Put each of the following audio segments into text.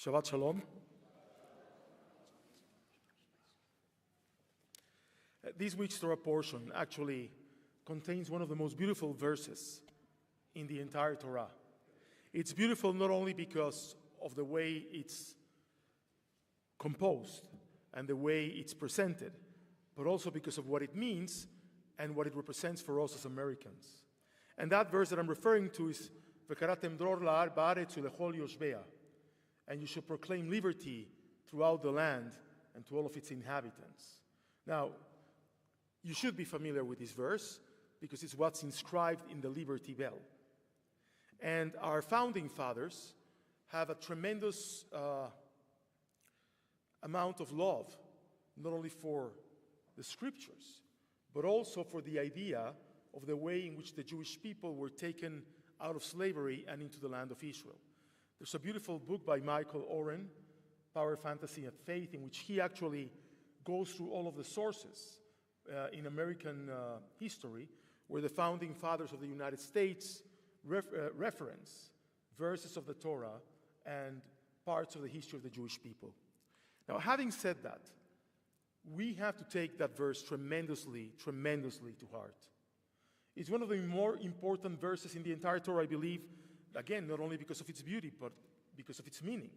Shabbat Shalom. This week's Torah portion actually contains one of the most beautiful verses in the entire Torah. It's beautiful not only because of the way it's composed and the way it's presented, but also because of what it means and what it represents for us as Americans. And that verse that I'm referring to is V'karatem dror la'ar ba'aretz u'lechol yoshbea, and you shall proclaim liberty throughout the land and to all of its inhabitants. Now, you should be familiar with this verse because it's what's inscribed in the Liberty Bell. And our founding fathers have a tremendous amount of love, not only for the scriptures, but also for the idea of the way in which the Jewish people were taken out of slavery and into the land of Israel. There's a beautiful book by Michael Oren, Power, Fantasy, and Faith, in which he actually goes through all of the sources in American history where the founding fathers of the United States reference verses of the Torah and parts of the history of the Jewish people. Now, having said that, we have to take that verse tremendously, tremendously to heart. It's one of the more important verses in the entire Torah, I believe, again, not only because of its beauty, but because of its meaning.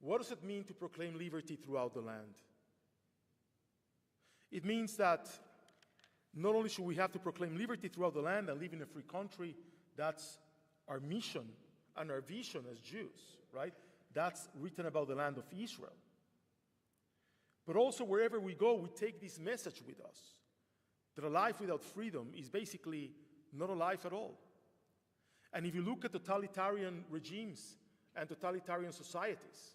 What does it mean to proclaim liberty throughout the land? It means that not only should we have to proclaim liberty throughout the land and live in a free country, that's our mission and our vision as Jews, right? That's written about the land of Israel. But also wherever we go, we take this message with us, that a life without freedom is basically not a life at all. And if you look at totalitarian regimes and totalitarian societies,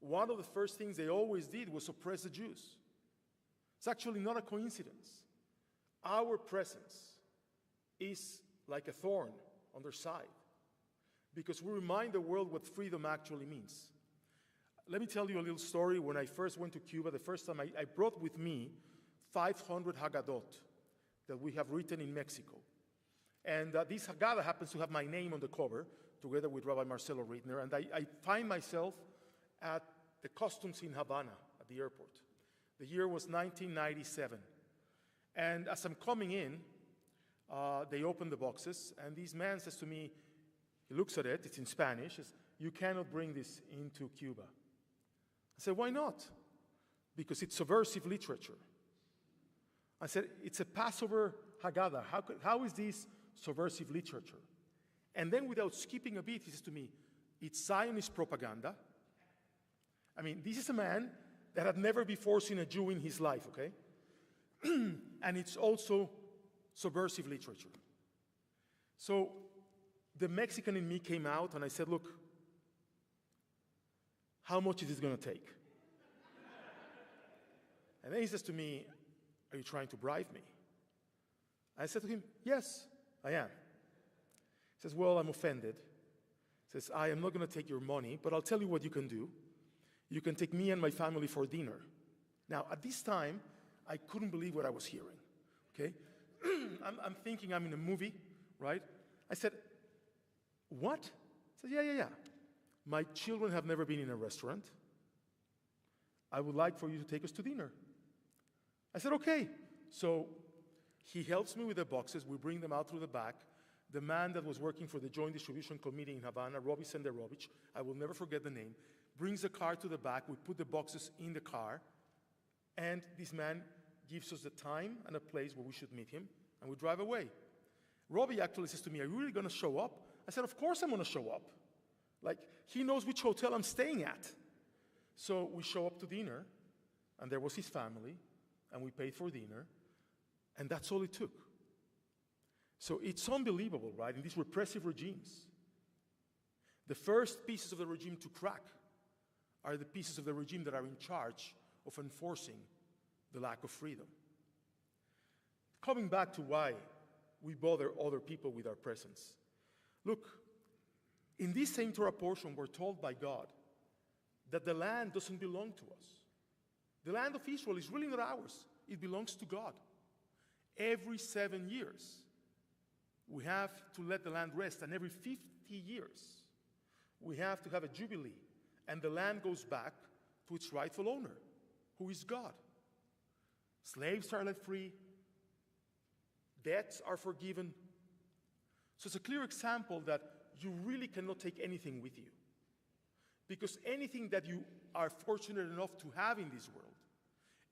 one of the first things they always did was oppress the Jews. It's actually not a coincidence. Our presence is like a thorn on their side because we remind the world what freedom actually means. Let me tell you a little story. When I first went to Cuba, the first time I brought with me 500 Haggadot that we have written in Mexico. And this Haggadah happens to have my name on the cover, together with Rabbi Marcelo Rittner. And I find myself at the customs in Havana, at the airport. The year was 1997. And as I'm coming in, they open the boxes, and this man says to me, he looks at it, it's in Spanish, says, "You cannot bring this into Cuba." I said, "Why not?" "Because it's subversive literature." I said, "It's a Passover Haggadah. How is this subversive literature?" And then without skipping a beat, he says to me, "It's Zionist propaganda." I mean, this is a man that had never before seen a Jew in his life, okay? And it's also subversive literature. So the Mexican in me came out and I said, "Look, how much is this going to take?" And then he says to me, "Are you trying to bribe me?" I said to him, "Yes, I am." He says, "Well, I'm offended." He says, "I am not going to take your money, but I'll tell you what you can do. You can take me and my family for dinner." Now, at this time, I couldn't believe what I was hearing, okay? I'm thinking I'm in a movie, right? I said, "What?" He said, yeah. "My children have never been in a restaurant. I would like for you to take us to dinner." I said, "Okay." So he helps me with the boxes. We bring them out through the back. The man that was working for the Joint Distribution Committee in Havana, Robbie Senderovich, I will never forget the name, brings the car to the back. We put the boxes in the car. And this man gives us the time and a place where we should meet him, and we drive away. Robbie actually says to me, "Are you really going to show up?" I said, "Of course I'm going to show up. Like, he knows which hotel I'm staying at." So we show up to dinner, and there was his family, and we paid for dinner, and that's all it took. So it's unbelievable, right, in these repressive regimes. The first pieces of the regime to crack are the pieces of the regime that are in charge of enforcing the lack of freedom. Coming back to why we bother other people with our presence. Look, in this same Torah portion, we're told by God that the land doesn't belong to us. The land of Israel is really not ours. It belongs to God. Every 7 years, we have to let the land rest, and every 50 years, we have to have a jubilee and the land goes back to its rightful owner, who is God. Slaves are let free, debts are forgiven. So it's a clear example that you really cannot take anything with you. Because anything that you are fortunate enough to have in this world,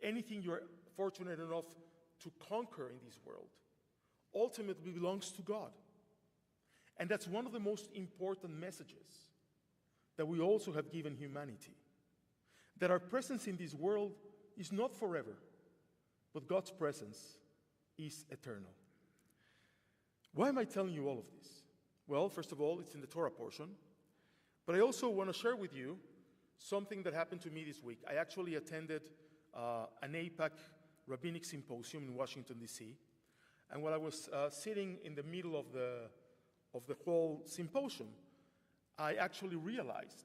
anything you're fortunate enough to conquer in this world, ultimately belongs to God. And that's one of the most important messages that we also have given humanity. That our presence in this world is not forever, but God's presence is eternal. Why am I telling you all of this? Well, first of all, it's in the Torah portion. But I also want to share with you something that happened to me this week. I actually attended an AIPAC rabbinic symposium in Washington, D.C. And while I was sitting in the middle of the whole symposium, I actually realized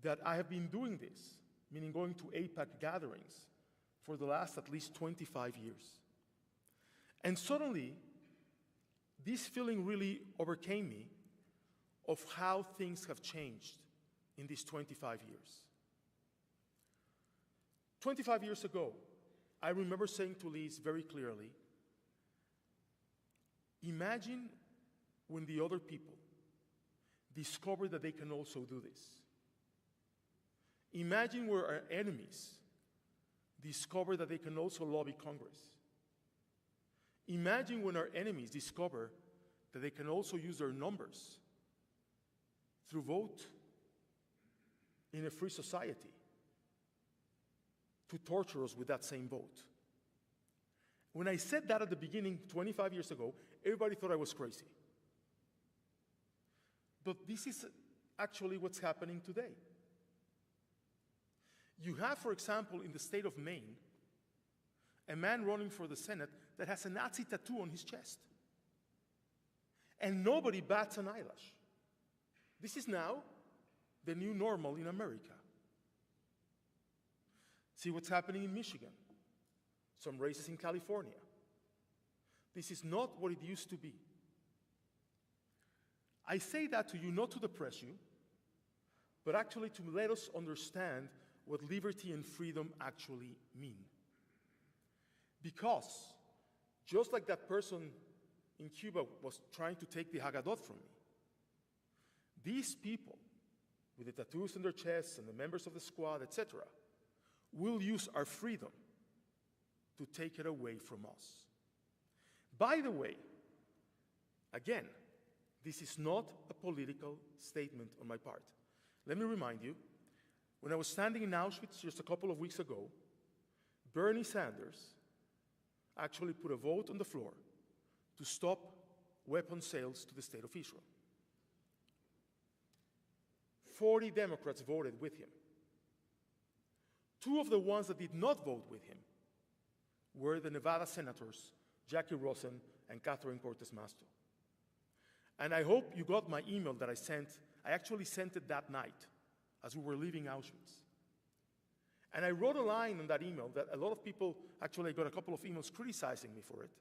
that I have been doing this, meaning going to AIPAC gatherings, for the last at least 25 years. And suddenly, this feeling really overcame me of how things have changed in these 25 years. 25 years ago, I remember saying to Liz very clearly, imagine when the other people discover that they can also do this. Imagine where our enemies discover that they can also lobby Congress. Imagine when our enemies discover that they can also use their numbers through vote in a free society to torture us with that same vote. When I said that at the beginning, 25 years ago, everybody thought I was crazy. But this is actually what's happening today. You have, for example, in the state of Maine, a man running for the Senate that has a Nazi tattoo on his chest. And nobody bats an eyelash. This is now the new normal in America. See what's happening in Michigan, some races in California. This is not what it used to be. I say that to you not to depress you, but actually to let us understand what liberty and freedom actually mean. Because just like that person in Cuba was trying to take the Haggadot from me, these people with the tattoos on their chests and the members of the squad, etc., will use our freedom to take it away from us. By the way, again, this is not a political statement on my part. Let me remind you, when I was standing in Auschwitz just a couple of weeks ago, Bernie Sanders actually put a vote on the floor to stop weapon sales to the state of Israel. 40 Democrats voted with him. 2 of the ones that did not vote with him were the Nevada senators, Jackie Rosen and Catherine Cortez Masto. And I hope you got my email that I sent. I actually sent it that night as we were leaving Auschwitz. And I wrote a line on that email that a lot of people, actually I got a couple of emails criticizing me for it,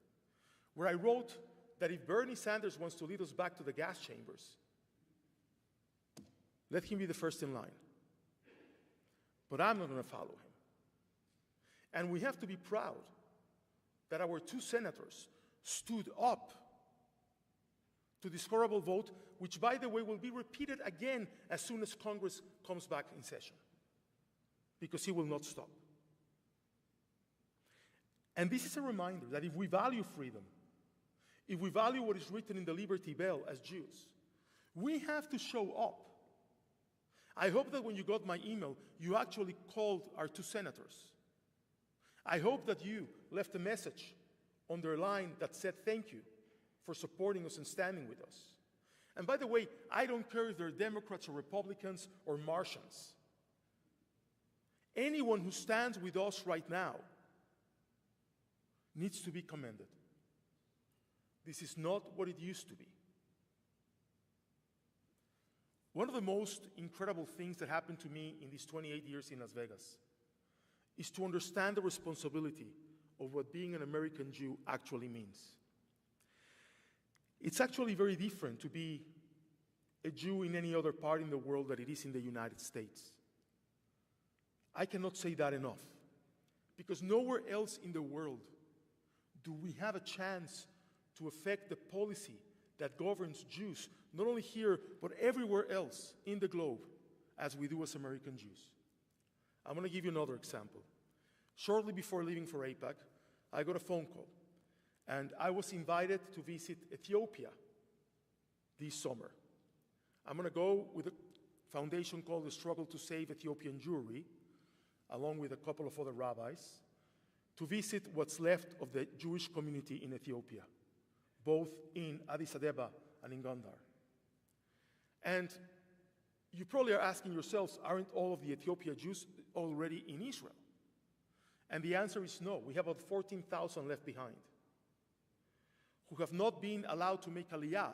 where I wrote that if Bernie Sanders wants to lead us back to the gas chambers, let him be the first in line. But I'm not going to follow him. And we have to be proud that our 2 senators stood up to this horrible vote, which, by the way, will be repeated again as soon as Congress comes back in session, because he will not stop. And this is a reminder that if we value freedom, if we value what is written in the Liberty Bell as Jews, we have to show up. I hope that when you got my email, you actually called our 2 senators. I hope that you left a message on their line that said thank you for supporting us and standing with us. And by the way, I don't care if they're Democrats or Republicans or Martians. Anyone who stands with us right now needs to be commended. This is not what it used to be. One of the most incredible things that happened to me in these 28 years in Las Vegas is to understand the responsibility of what being an American Jew actually means. It's actually very different to be a Jew in any other part in the world than it is in the United States. I cannot say that enough, because nowhere else in the world do we have a chance to affect the policy that governs Jews, not only here, but everywhere else in the globe, as we do as American Jews. I'm going to give you another example. Shortly before leaving for AIPAC, I got a phone call, and I was invited to visit Ethiopia this summer. I'm going to go with a foundation called the Struggle to Save Ethiopian Jewry, along with a couple of other rabbis, to visit what's left of the Jewish community in Ethiopia, both in Addis Ababa and in Gondar. And you probably are asking yourselves, aren't all of the Ethiopian Jews already in Israel? And the answer is no. We have about 14,000 left behind who have not been allowed to make Aliyah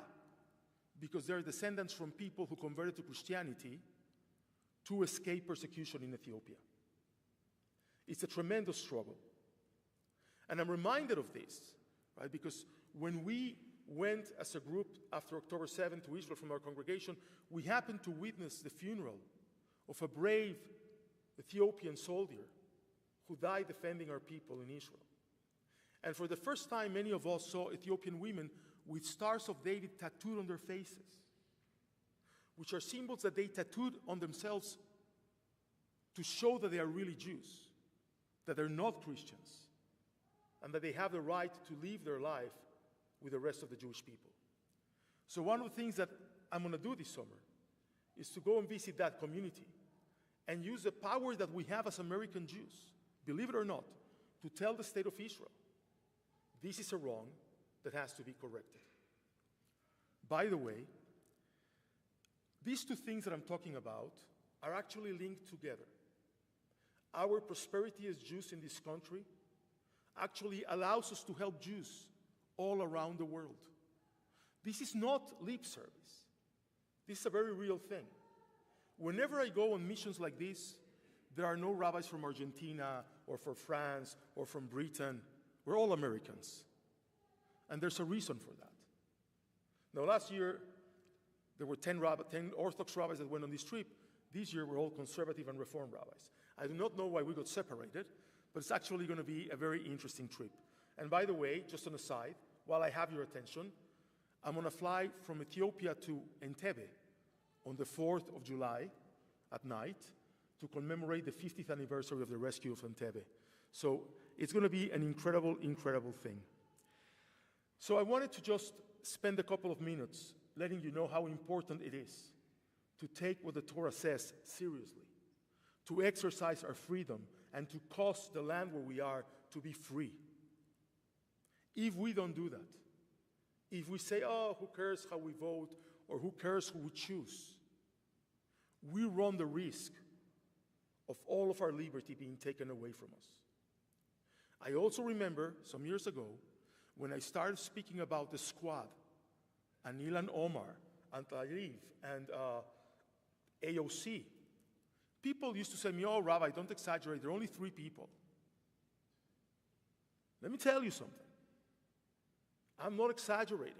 because they're descendants from people who converted to Christianity to escape persecution in Ethiopia. It's a tremendous struggle. And I'm reminded of this, right? Because when we went as a group after October 7th to Israel from our congregation, we happened to witness the funeral of a brave Ethiopian soldier who died defending our people in Israel. And for the first time, many of us saw Ethiopian women with stars of David tattooed on their faces, which are symbols that they tattooed on themselves to show that they are really Jews, that they're not Christians, and that they have the right to live their life with the rest of the Jewish people. So one of the things that I'm going to do this summer is to go and visit that community and use the power that we have as American Jews, believe it or not, to tell the state of Israel, this is a wrong that has to be corrected. By the way, these two things that I'm talking about are actually linked together. Our prosperity as Jews in this country actually allows us to help Jews all around the world. This is not lip service. This is a very real thing. Whenever I go on missions like this, there are no rabbis from Argentina or from France or from Britain. We're all Americans. And there's a reason for that. Now, last year, there were 10 Orthodox rabbis that went on this trip. This year, we're all conservative and Reform rabbis. I do not know why we got separated, but it's actually going to be a very interesting trip. And by the way, just an aside, while I have your attention, I'm going to fly from Ethiopia to Entebbe on the 4th of July at night to commemorate the 50th anniversary of the rescue of Entebbe. So it's going to be an incredible, incredible thing. So I wanted to just spend a couple of minutes letting you know how important it is to take what the Torah says seriously, to exercise our freedom, and to cause the land where we are to be free. If we don't do that, if we say, oh, who cares how we vote, or who cares who we choose, we run the risk of all of our liberty being taken away from us. I also remember some years ago when I started speaking about the squad, and Ilan Omar, and Tariv, and AOC. People used to say to me, oh, Rabbi, don't exaggerate, there are only 3 people. Let me tell you something. I'm not exaggerating.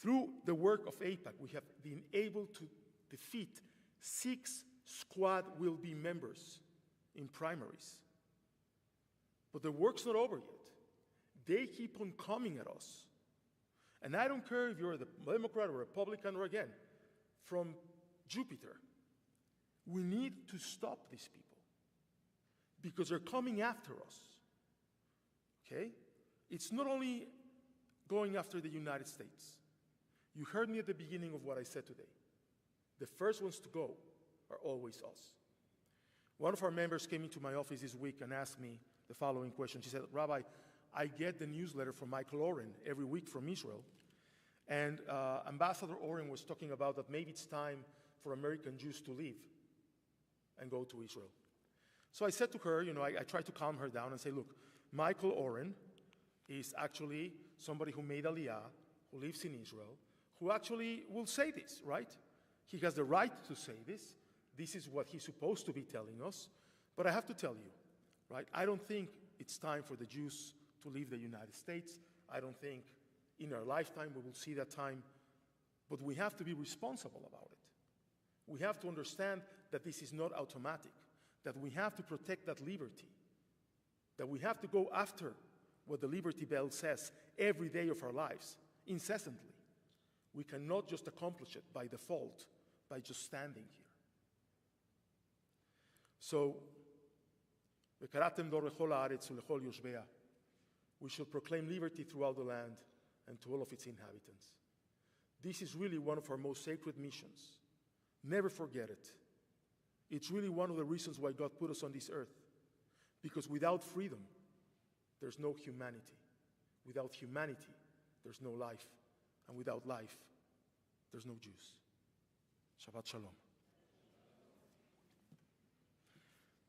Through the work of AIPAC, we have been able to defeat 6 squad will-be members in primaries. But the work's not over yet. They keep on coming at us. And I don't care if you're a Democrat or Republican or, again, from Jupiter. We need to stop these people because they're coming after us. Okay? It's not only going after the United States. You heard me at the beginning of what I said today. The first ones to go are always us. One of our members came into my office this week and asked me the following question. She said, Rabbi, I get the newsletter from Michael Oren every week from Israel, and Ambassador Oren was talking about that maybe it's time for American Jews to leave and go to Israel. So I said to her, I tried to calm her down and say, look, Michael Oren is actually somebody who made Aliyah, who lives in Israel, who actually will say this, right? He has the right to say this. This is what he's supposed to be telling us. But I have to tell you, right, I don't think it's time for the Jews to leave the United States. I don't think in our lifetime we will see that time. But we have to be responsible about it. We have to understand that this is not automatic, that we have to protect that liberty, that we have to go after what the Liberty Bell says every day of our lives, incessantly. We cannot just accomplish it by default, by just standing here. So, we should proclaim liberty throughout the land and to all of its inhabitants. This is really one of our most sacred missions. Never forget it. It's really one of the reasons why God put us on this earth. Because without freedom, there's no humanity. Without humanity, there's no life. And without life, there's no Jews. Shabbat Shalom.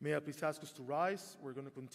May I please ask us to rise? We're going to continue.